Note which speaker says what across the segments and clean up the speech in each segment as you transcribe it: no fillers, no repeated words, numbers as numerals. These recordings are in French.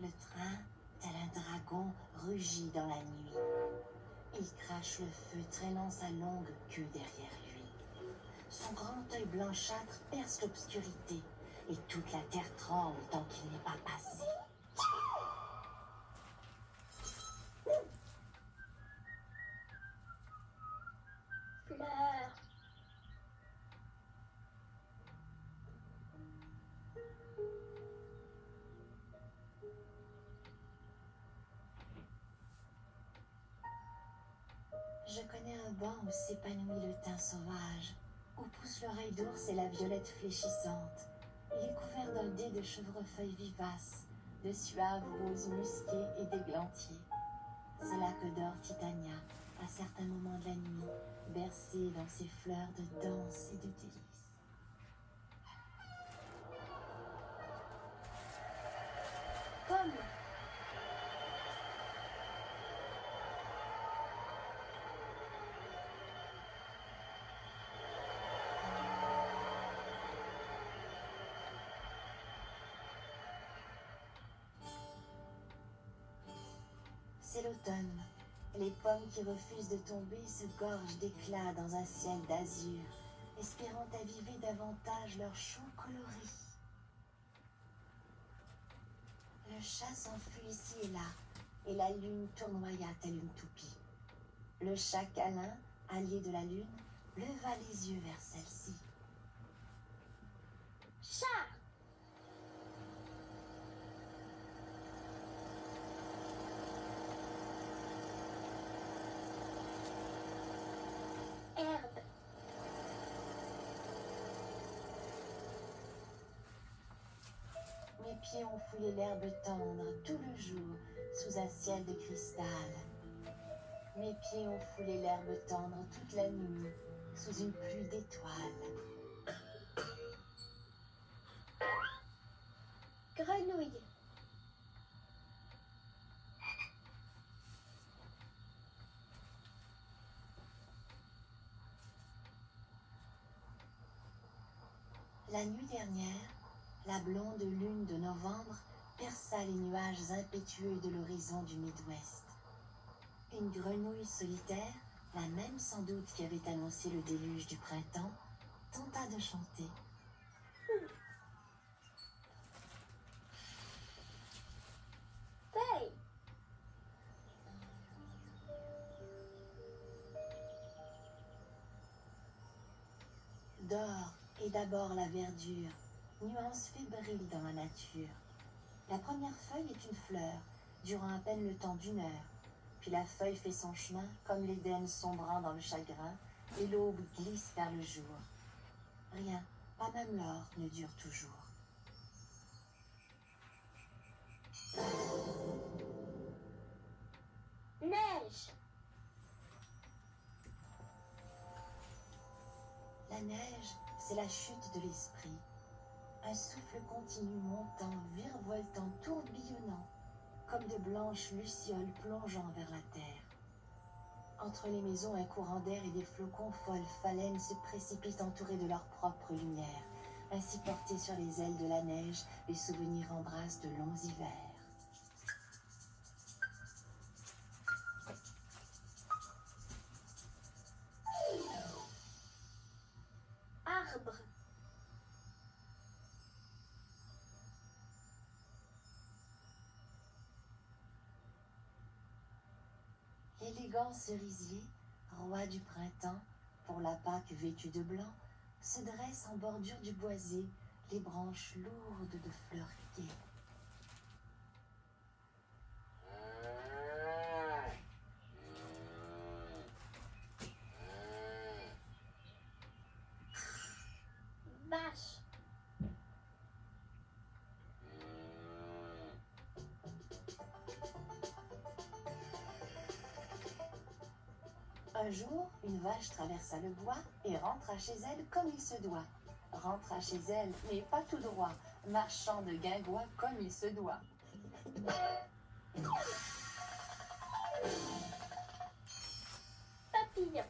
Speaker 1: Le train, tel un dragon, rugit dans la nuit. Il crache le feu, traînant sa longue queue derrière lui. Son grand œil blanchâtre perce l'obscurité, et toute la terre tremble tant qu'il n'est pas passé.
Speaker 2: Fleur.
Speaker 1: Je connais un banc où s'épanouit le thym sauvage, où pousse l'oreille d'ours et la violette fléchissante. Il est couvert d'un dais de chevrefeuilles vivaces, de suaves roses musquées et d'églantiers. C'est là que dort Titania, à certains moments de la nuit, bercée dans ses fleurs de danse et de délices.
Speaker 2: Pomme.
Speaker 1: C'est l'automne. Les pommes qui refusent de tomber se gorgent d'éclats dans un ciel d'azur, espérant aviver davantage leur chaud coloris. Le chat s'enfuit ici et là, et la lune tournoya telle une toupie. Le chat câlin, allié de la lune, leva les yeux vers celle-ci.
Speaker 2: Chat. Herbe.
Speaker 1: Mes pieds ont foulé l'herbe tendre tout le jour sous un ciel de cristal. Mes pieds ont foulé l'herbe tendre toute la nuit sous une pluie d'étoiles.
Speaker 2: Grenouille.
Speaker 1: La nuit dernière, la blonde lune de novembre perça les nuages impétueux de l'horizon du Midwest. Une grenouille solitaire, la même sans doute qui avait annoncé le déluge du printemps, tenta de chanter.
Speaker 2: Feuille.
Speaker 1: D'or et d'abord la verdure, nuance fébrile dans la nature. La première feuille est une fleur, durant à peine le temps d'une heure. Puis la feuille fait son chemin, comme l'Éden sombrant dans le chagrin, et l'aube glisse vers le jour. Rien, pas même l'or, ne dure toujours.
Speaker 2: Neige.
Speaker 1: La neige, c'est la chute de l'esprit. Un souffle continu montant, virevoltant, tourbillonnant, comme de blanches lucioles plongeant vers la terre. Entre les maisons, un courant d'air et des flocons folles phalènes se précipitent entourés de leur propre lumière. Ainsi portés sur les ailes de la neige, les souvenirs embrassent de longs hivers.
Speaker 2: Arbre.
Speaker 1: L'élégant cerisier, roi du printemps, pour la Pâque vêtue de blanc, se dresse en bordure du boisé, les branches lourdes de fleurs gaies.
Speaker 2: Vache.
Speaker 1: Un jour, une vache traversa le bois et rentra chez elle comme il se doit. Rentra chez elle, mais pas tout droit, marchant de guingois comme il se doit.
Speaker 2: Papillon.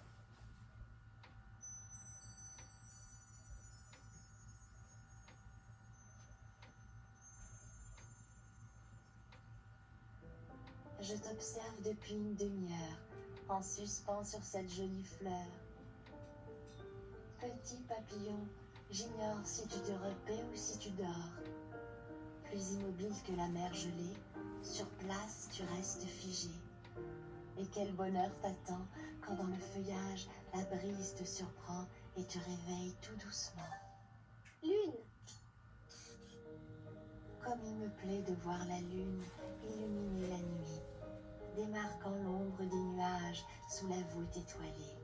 Speaker 1: Je t'observe depuis une demi-heure, en suspens sur cette jolie fleur. Petit papillon, j'ignore si tu te repais ou si tu dors. Plus immobile que la mer gelée, sur place tu restes figé. Et quel bonheur t'attend quand dans le feuillage la brise te surprend et te réveille tout doucement.
Speaker 2: Lune.
Speaker 1: Comme il me plaît de voir la lune illuminer la nuit, démarquant l'ombre des nuages sous la voûte étoilée.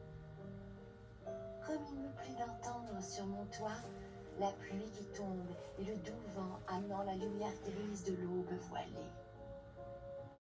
Speaker 1: Comme il me plaît d'entendre sur mon toit la pluie qui tombe et le doux vent amenant la lumière grise de l'aube voilée.